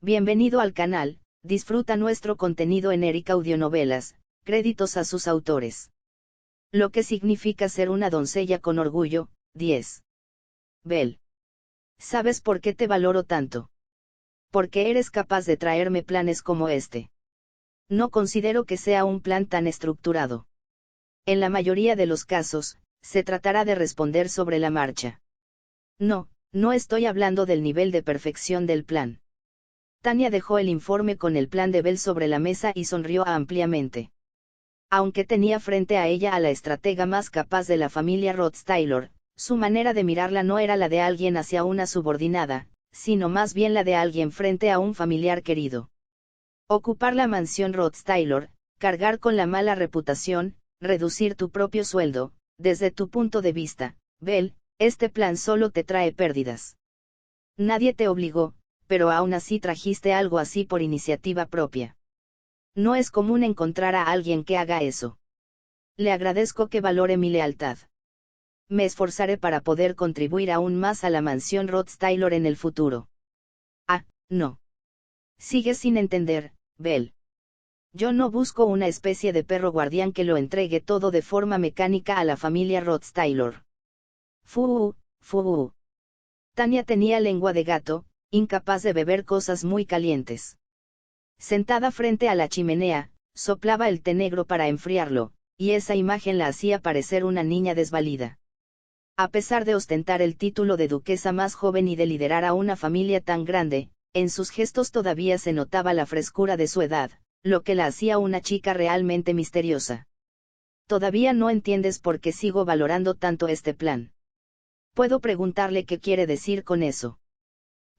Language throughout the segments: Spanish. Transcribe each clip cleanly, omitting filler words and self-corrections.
Bienvenido al canal, disfruta nuestro contenido en Eric Audionovelas, créditos a sus autores. Lo que significa ser una doncella con orgullo, 10. Belle. ¿Sabes por qué te valoro tanto? Porque eres capaz de traerme planes como este. No considero que sea un plan tan estructurado. En la mayoría de los casos, se tratará de responder sobre la marcha. No estoy hablando del nivel de perfección del plan. Tania dejó el informe con el plan de Belle sobre la mesa y sonrió ampliamente. Aunque tenía frente a ella a la estratega más capaz de la familia Rothsteiler, su manera de mirarla no era la de alguien hacia una subordinada, sino más bien la de alguien frente a un familiar querido. Ocupar la mansión Rothsteiler, cargar con la mala reputación, reducir tu propio sueldo, desde tu punto de vista, Belle, este plan solo te trae pérdidas. Nadie te obligó, pero aún así trajiste algo así por iniciativa propia. No es común encontrar a alguien que haga eso. Le agradezco que valore mi lealtad. Me esforzaré para poder contribuir aún más a la mansión Rothsteiler en el futuro. Ah, no. Sigues sin entender, Belle. Yo no busco una especie de perro guardián que lo entregue todo de forma mecánica a la familia Rothsteiler. Fu. Tania tenía lengua de gato, incapaz de beber cosas muy calientes. Sentada frente a la chimenea, soplaba el té negro para enfriarlo, y esa imagen la hacía parecer una niña desvalida. A pesar de ostentar el título de duquesa más joven y de liderar a una familia tan grande, en sus gestos todavía se notaba la frescura de su edad, lo que la hacía una chica realmente misteriosa. Todavía no entiendes por qué sigo valorando tanto este plan. Puedo preguntarle qué quiere decir con eso.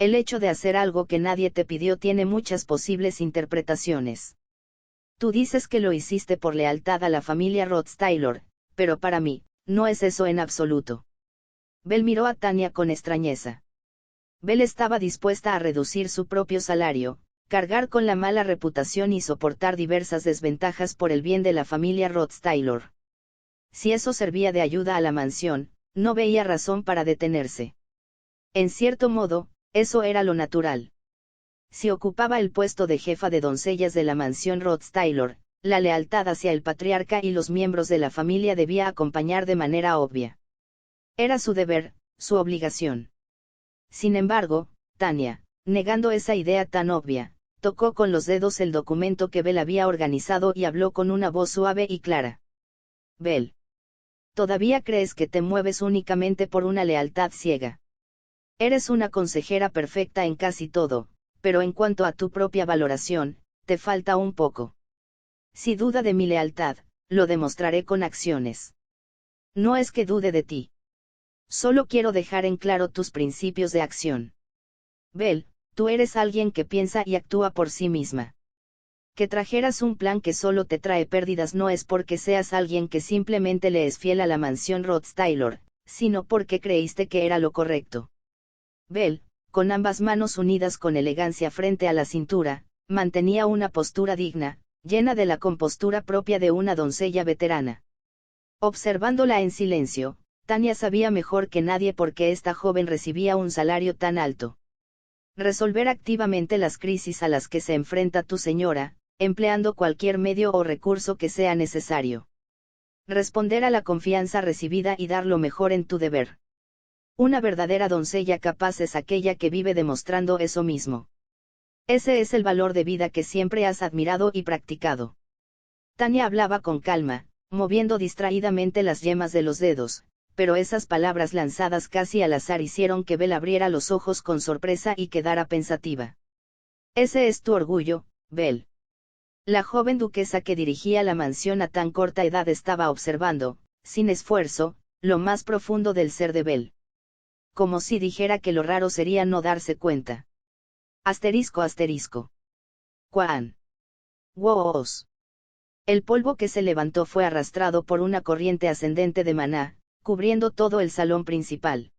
El hecho de hacer algo que nadie te pidió tiene muchas posibles interpretaciones. Tú dices que lo hiciste por lealtad a la familia Rothsteiler, pero para mí, no es eso en absoluto. Belle miró a Tania con extrañeza. Belle estaba dispuesta a reducir su propio salario, cargar con la mala reputación y soportar diversas desventajas por el bien de la familia Rothsteiler. Si eso servía de ayuda a la mansión, no veía razón para detenerse. En cierto modo, eso era lo natural. Si ocupaba el puesto de jefa de doncellas de la mansión Rothsteiler, la lealtad hacia el patriarca y los miembros de la familia debía acompañar de manera obvia. Era su deber, su obligación. Sin embargo, Tania, negando esa idea tan obvia, tocó con los dedos el documento que Belle había organizado y habló con una voz suave y clara. Belle. ¿Todavía crees que te mueves únicamente por una lealtad ciega? Eres una consejera perfecta en casi todo, pero en cuanto a tu propia valoración, te falta un poco. Si duda de mi lealtad, lo demostraré con acciones. No es que dude de ti. Solo quiero dejar en claro tus principios de acción. Belle, tú eres alguien que piensa y actúa por sí misma. Que trajeras un plan que solo te trae pérdidas no es porque seas alguien que simplemente le es fiel a la mansión Rothsteiler, sino porque creíste que era lo correcto. Belle, con ambas manos unidas con elegancia frente a la cintura, mantenía una postura digna, llena de la compostura propia de una doncella veterana. Observándola en silencio, Tania sabía mejor que nadie por qué esta joven recibía un salario tan alto. Resolver activamente las crisis a las que se enfrenta tu señora, empleando cualquier medio o recurso que sea necesario. Responder a la confianza recibida y dar lo mejor en tu deber. Una verdadera doncella capaz es aquella que vive demostrando eso mismo. Ese es el valor de vida que siempre has admirado y practicado. Tania hablaba con calma, moviendo distraídamente las yemas de los dedos, pero esas palabras lanzadas casi al azar hicieron que Belle abriera los ojos con sorpresa y quedara pensativa. Ese es tu orgullo, Belle. La joven duquesa que dirigía la mansión a tan corta edad estaba observando, sin esfuerzo, lo más profundo del ser de Belle. Como si dijera que lo raro sería no darse cuenta. ***. Juan. Woos. El polvo que se levantó fue arrastrado por una corriente ascendente de maná, cubriendo todo el salón principal.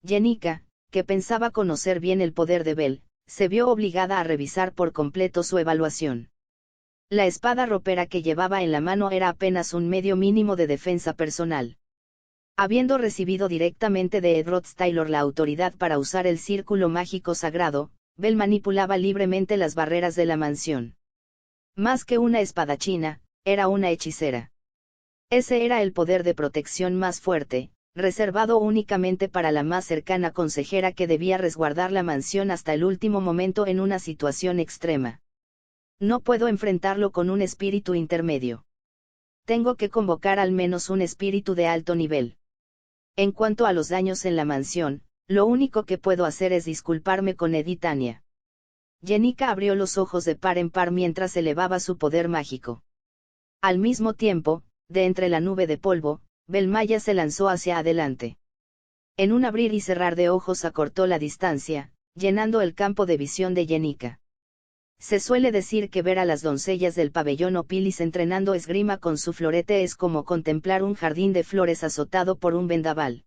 Jenica, que pensaba conocer bien el poder de Belle, se vio obligada a revisar por completo su evaluación. La espada ropera que llevaba en la mano era apenas un medio mínimo de defensa personal. Habiendo recibido directamente de Ed Rothsteiler la autoridad para usar el círculo mágico sagrado, Belle manipulaba libremente las barreras de la mansión. Más que una espadachina, era una hechicera. Ese era el poder de protección más fuerte, reservado únicamente para la más cercana consejera que debía resguardar la mansión hasta el último momento en una situación extrema. No puedo enfrentarlo con un espíritu intermedio. Tengo que convocar al menos un espíritu de alto nivel. En cuanto a los daños en la mansión, lo único que puedo hacer es disculparme con Editania. Jenica abrió los ojos de par en par mientras elevaba su poder mágico. Al mismo tiempo, de entre la nube de polvo, Belmaya se lanzó hacia adelante. En un abrir y cerrar de ojos acortó la distancia, llenando el campo de visión de Jenica. Se suele decir que ver a las doncellas del pabellón Opilis entrenando esgrima con su florete es como contemplar un jardín de flores azotado por un vendaval.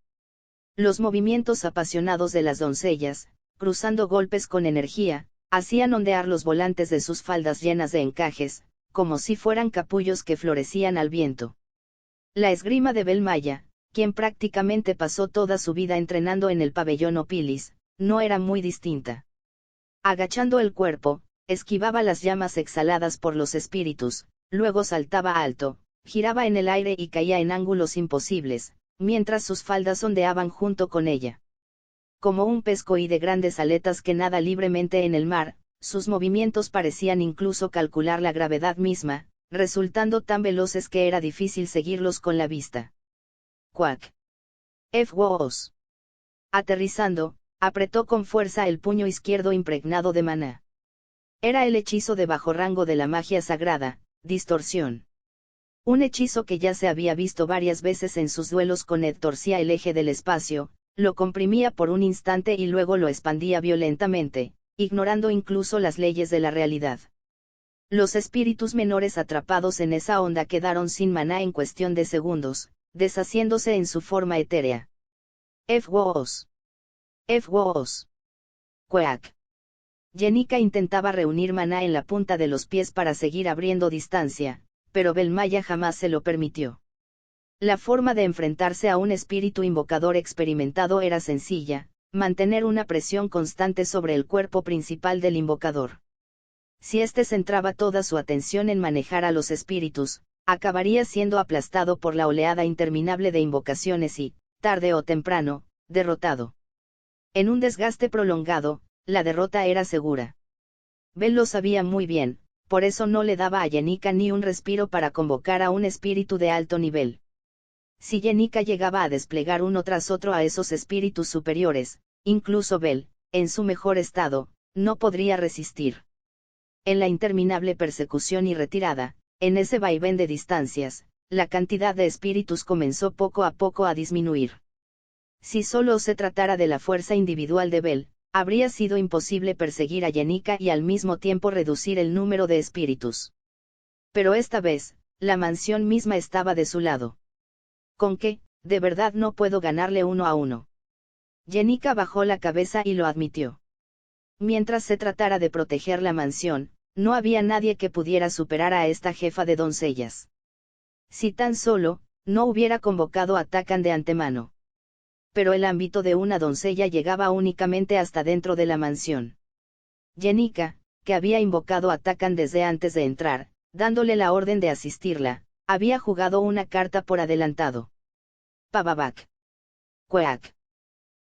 Los movimientos apasionados de las doncellas, cruzando golpes con energía, hacían ondear los volantes de sus faldas llenas de encajes, como si fueran capullos que florecían al viento. La esgrima de Belmaya, quien prácticamente pasó toda su vida entrenando en el pabellón Opilis, no era muy distinta. Agachando el cuerpo, esquivaba las llamas exhaladas por los espíritus, luego saltaba alto, giraba en el aire y caía en ángulos imposibles, mientras sus faldas ondeaban junto con ella. Como un pescoí de grandes aletas que nada libremente en el mar, sus movimientos parecían incluso calcular la gravedad misma, resultando tan veloces que era difícil seguirlos con la vista. Quack. F-Woos. Aterrizando, apretó con fuerza el puño izquierdo impregnado de maná. Era el hechizo de bajo rango de la magia sagrada, distorsión. Un hechizo que ya se había visto varias veces en sus duelos con Ed. Torcía el eje del espacio, lo comprimía por un instante y luego lo expandía violentamente, ignorando incluso las leyes de la realidad. Los espíritus menores atrapados en esa onda quedaron sin maná en cuestión de segundos, deshaciéndose en su forma etérea. F-Woos. F-Woos. Quack. Jenica intentaba reunir maná en la punta de los pies para seguir abriendo distancia, pero Belmaya jamás se lo permitió. La forma de enfrentarse a un espíritu invocador experimentado era sencilla, mantener una presión constante sobre el cuerpo principal del invocador. Si éste centraba toda su atención en manejar a los espíritus, acabaría siendo aplastado por la oleada interminable de invocaciones y, tarde o temprano, derrotado. En un desgaste prolongado, la derrota era segura. Bel lo sabía muy bien, por eso no le daba a Jenica ni un respiro para convocar a un espíritu de alto nivel. Si Jenica llegaba a desplegar uno tras otro a esos espíritus superiores, incluso Bel, en su mejor estado, no podría resistir. En la interminable persecución y retirada, en ese vaivén de distancias, la cantidad de espíritus comenzó poco a poco a disminuir. Si solo se tratara de la fuerza individual de Bel, habría sido imposible perseguir a Jenica y al mismo tiempo reducir el número de espíritus. Pero esta vez, la mansión misma estaba de su lado. ¿Con qué? De verdad no puedo ganarle 1 a 1. Jenica bajó la cabeza y lo admitió. Mientras se tratara de proteger la mansión, no había nadie que pudiera superar a esta jefa de doncellas. Si tan solo, no hubiera convocado a Takan de antemano. Pero el ámbito de una doncella llegaba únicamente hasta dentro de la mansión. Jenica, que había invocado a Takan desde antes de entrar, dándole la orden de asistirla, había jugado una carta por adelantado. Pavabac. Quack.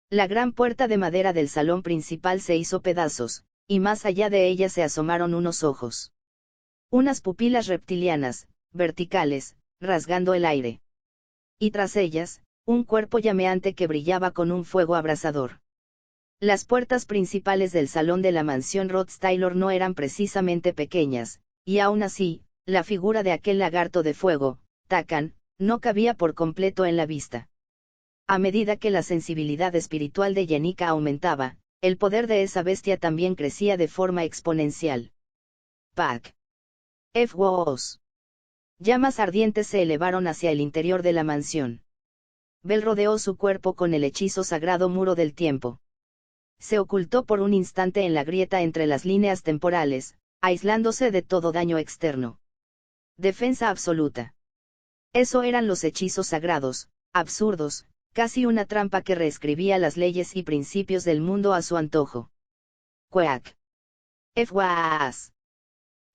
La gran puerta de madera del salón principal se hizo pedazos, y más allá de ella se asomaron unos ojos. Unas pupilas reptilianas, verticales, rasgando el aire. Y tras ellas, un cuerpo llameante que brillaba con un fuego abrasador. Las puertas principales del salón de la mansión Rothstylor no eran precisamente pequeñas, y aún así, la figura de aquel lagarto de fuego, Takan, no cabía por completo en la vista. A medida que la sensibilidad espiritual de Jenica aumentaba, el poder de esa bestia también crecía de forma exponencial. Pac. F-Woos. Llamas ardientes se elevaron hacia el interior de la mansión. Bel rodeó su cuerpo con el hechizo sagrado muro del tiempo. Se ocultó por un instante en la grieta entre las líneas temporales, aislándose de todo daño externo. Defensa absoluta. Eso eran los hechizos sagrados, absurdos, casi una trampa que reescribía las leyes y principios del mundo a su antojo. Quack. FWAAS.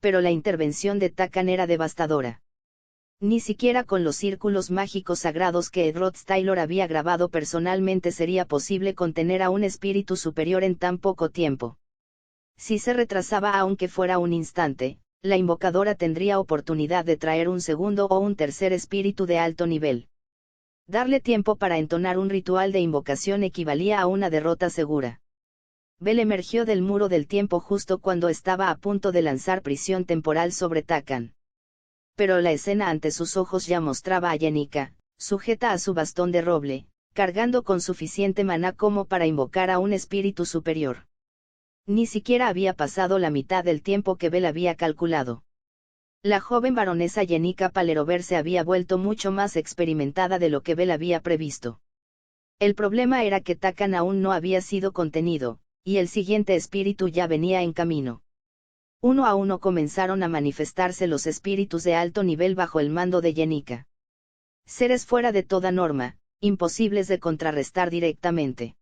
Pero la intervención de Takan era devastadora. Ni siquiera con los círculos mágicos sagrados que Rod Taylor había grabado personalmente sería posible contener a un espíritu superior en tan poco tiempo. Si se retrasaba aunque fuera un instante, la invocadora tendría oportunidad de traer un segundo o un tercer espíritu de alto nivel. Darle tiempo para entonar un ritual de invocación equivalía a una derrota segura. Bell emergió del muro del tiempo justo cuando estaba a punto de lanzar prisión temporal sobre Takan. Pero la escena ante sus ojos ya mostraba a Yenika, sujeta a su bastón de roble, cargando con suficiente maná como para invocar a un espíritu superior. Ni siquiera había pasado la mitad del tiempo que Bell había calculado. La joven baronesa Yenika Palerover se había vuelto mucho más experimentada de lo que Bell había previsto. El problema era que Takan aún no había sido contenido, y el siguiente espíritu ya venía en camino. Uno a uno comenzaron a manifestarse los espíritus de alto nivel bajo el mando de Yenika. Seres fuera de toda norma, imposibles de contrarrestar directamente.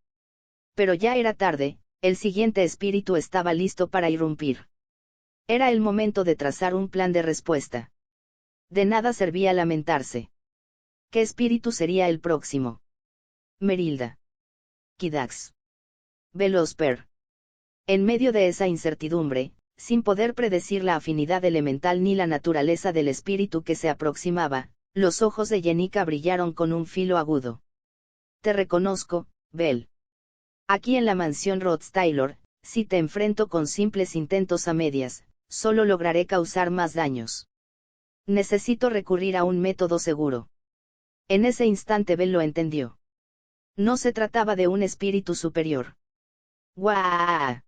Pero ya era tarde, el siguiente espíritu estaba listo para irrumpir. Era el momento de trazar un plan de respuesta. De nada servía lamentarse. ¿Qué espíritu sería el próximo? Merilda. Kidax. Velosper. En medio de esa incertidumbre, sin poder predecir la afinidad elemental ni la naturaleza del espíritu que se aproximaba, los ojos de Yenika brillaron con un filo agudo. Te reconozco, Bell. Aquí en la mansión Rod Taylor, si te enfrento con simples intentos a medias, solo lograré causar más daños. Necesito recurrir a un método seguro. En ese instante Bell lo entendió. No se trataba de un espíritu superior. ¡Guau!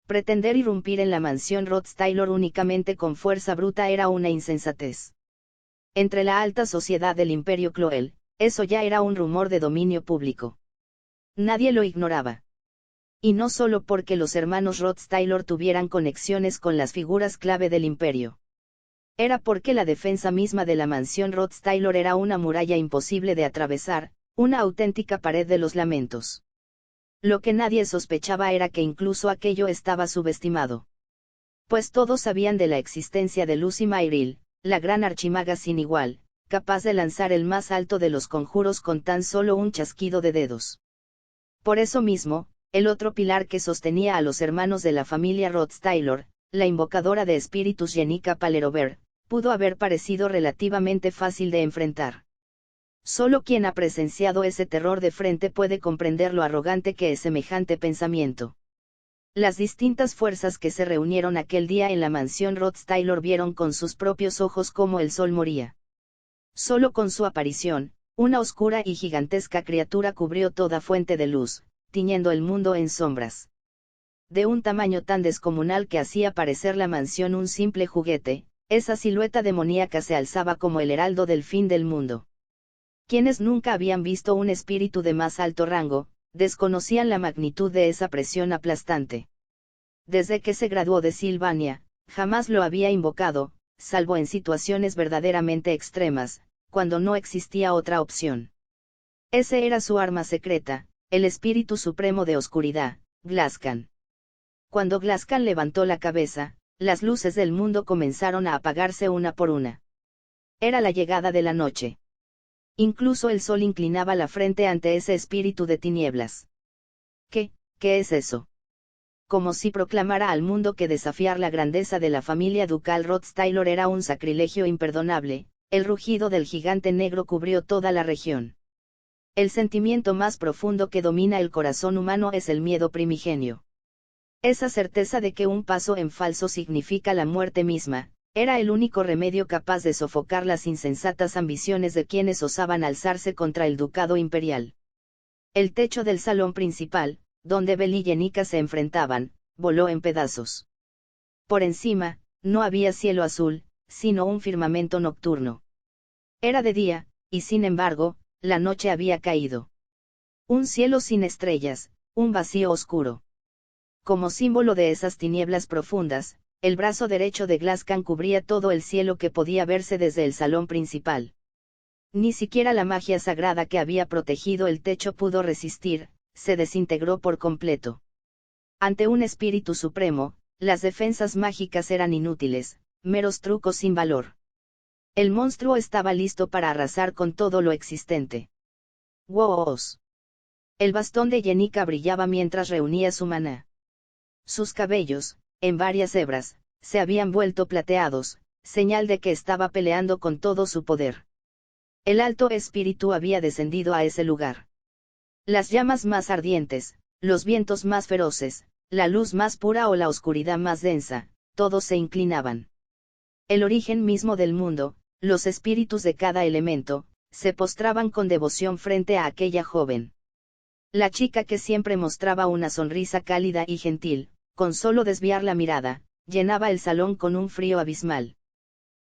Pretender irrumpir en la mansión Rod Taylor únicamente con fuerza bruta era una insensatez. Entre la alta sociedad del Imperio Cloel, eso ya era un rumor de dominio público. Nadie lo ignoraba. Y no solo porque los hermanos Rod Taylor tuvieran conexiones con las figuras clave del Imperio. Era porque la defensa misma de la mansión Rod Taylor era una muralla imposible de atravesar, una auténtica pared de los lamentos. Lo que nadie sospechaba era que incluso aquello estaba subestimado. Pues todos sabían de la existencia de Lucy Myril, la gran archimaga sin igual, capaz de lanzar el más alto de los conjuros con tan solo un chasquido de dedos. Por eso mismo, el otro pilar que sostenía a los hermanos de la familia Rod Taylor, la invocadora de espíritus Yenika Palerover, pudo haber parecido relativamente fácil de enfrentar. Solo quien ha presenciado ese terror de frente puede comprender lo arrogante que es semejante pensamiento. Las distintas fuerzas que se reunieron aquel día en la mansión Rod Taylor vieron con sus propios ojos cómo el sol moría. Solo con su aparición, una oscura y gigantesca criatura cubrió toda fuente de luz, tiñendo el mundo en sombras. De un tamaño tan descomunal que hacía parecer la mansión un simple juguete, esa silueta demoníaca se alzaba como el heraldo del fin del mundo. Quienes nunca habían visto un espíritu de más alto rango, desconocían la magnitud de esa presión aplastante. Desde que se graduó de Sylvania, jamás lo había invocado, salvo en situaciones verdaderamente extremas, cuando no existía otra opción. Ese era su arma secreta, el espíritu supremo de oscuridad, Glascan. Cuando Glascan levantó la cabeza, las luces del mundo comenzaron a apagarse una por una. Era la llegada de la noche. Incluso el sol inclinaba la frente ante ese espíritu de tinieblas. ¿Qué es eso? Como si proclamara al mundo que desafiar la grandeza de la familia ducal Rod Taylor era un sacrilegio imperdonable, el rugido del gigante negro cubrió toda la región. El sentimiento más profundo que domina el corazón humano es el miedo primigenio. Esa certeza de que un paso en falso significa la muerte misma, era el único remedio capaz de sofocar las insensatas ambiciones de quienes osaban alzarse contra el ducado imperial. El techo del salón principal, donde Bell y Yenika se enfrentaban, voló en pedazos. Por encima, no había cielo azul, sino un firmamento nocturno. Era de día, y sin embargo, la noche había caído. Un cielo sin estrellas, un vacío oscuro. Como símbolo de esas tinieblas profundas, el brazo derecho de Glascan cubría todo el cielo que podía verse desde el salón principal. Ni siquiera la magia sagrada que había protegido el techo pudo resistir, se desintegró por completo. Ante un espíritu supremo, las defensas mágicas eran inútiles, meros trucos sin valor. El monstruo estaba listo para arrasar con todo lo existente. ¡Wow! El bastón de Yenica brillaba mientras reunía su maná. Sus cabellos, en varias hebras, se habían vuelto plateados, señal de que estaba peleando con todo su poder. El alto espíritu había descendido a ese lugar. Las llamas más ardientes, los vientos más feroces, la luz más pura o la oscuridad más densa, todos se inclinaban. El origen mismo del mundo, los espíritus de cada elemento, se postraban con devoción frente a aquella joven. La chica que siempre mostraba una sonrisa cálida y gentil, con solo desviar la mirada, llenaba el salón con un frío abismal.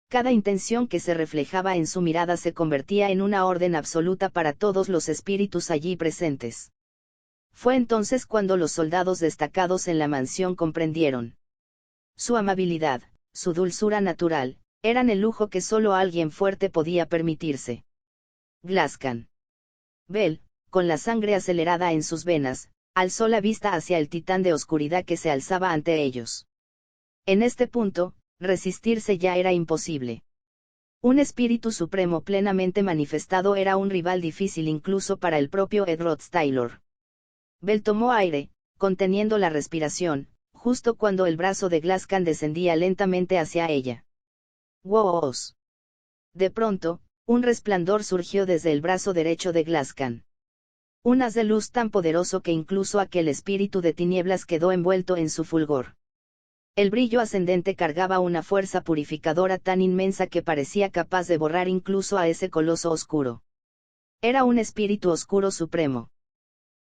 Cada intención que se reflejaba en su mirada se convertía en una orden absoluta para todos los espíritus allí presentes. Fue entonces cuando los soldados destacados en la mansión comprendieron. Su amabilidad, su dulzura natural, eran el lujo que solo alguien fuerte podía permitirse. Glascan. Bell, con la sangre acelerada en sus venas, alzó la vista hacia el titán de oscuridad que se alzaba ante ellos. En este punto, resistirse ya era imposible. Un espíritu supremo plenamente manifestado era un rival difícil incluso para el propio Edward Taylor. Bell tomó aire, conteniendo la respiración, justo cuando el brazo de Glascan descendía lentamente hacia ella. ¡Wow! De pronto, un resplandor surgió desde el brazo derecho de Glascan. Un haz de luz tan poderoso que incluso aquel espíritu de tinieblas quedó envuelto en su fulgor. El brillo ascendente cargaba una fuerza purificadora tan inmensa que parecía capaz de borrar incluso a ese coloso oscuro. Era un espíritu oscuro supremo.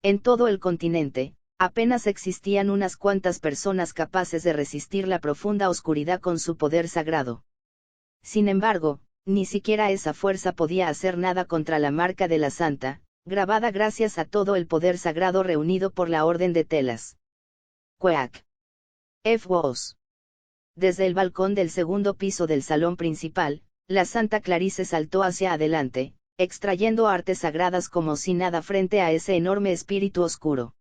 En todo el continente, apenas existían unas cuantas personas capaces de resistir la profunda oscuridad con su poder sagrado. Sin embargo, ni siquiera esa fuerza podía hacer nada contra la marca de la Santa, grabada gracias a todo el poder sagrado reunido por la Orden de Telas. Quack. F.O.S. Desde el balcón del segundo piso del salón principal, la Santa Clarice saltó hacia adelante, extrayendo artes sagradas como si nada frente a ese enorme espíritu oscuro.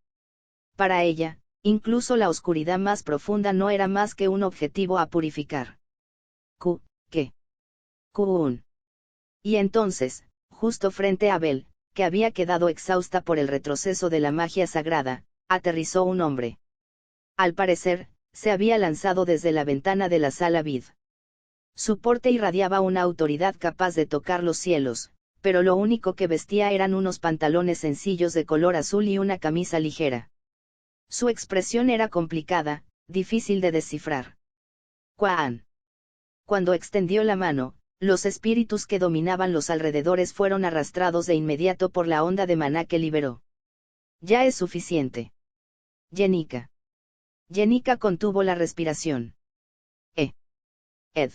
Para ella, incluso la oscuridad más profunda no era más que un objetivo a purificar. ¿Qué? Q1. Y entonces, justo frente a Bell, que había quedado exhausta por el retroceso de la magia sagrada, aterrizó un hombre. Al parecer, se había lanzado desde la ventana de la sala Vid. Su porte irradiaba una autoridad capaz de tocar los cielos, pero lo único que vestía eran unos pantalones sencillos de color azul y una camisa ligera. Su expresión era complicada, difícil de descifrar. ¡Cuán! Cuando extendió la mano, los espíritus que dominaban los alrededores fueron arrastrados de inmediato por la onda de maná que liberó. Ya es suficiente. Yenica. Yenica contuvo la respiración. Ed.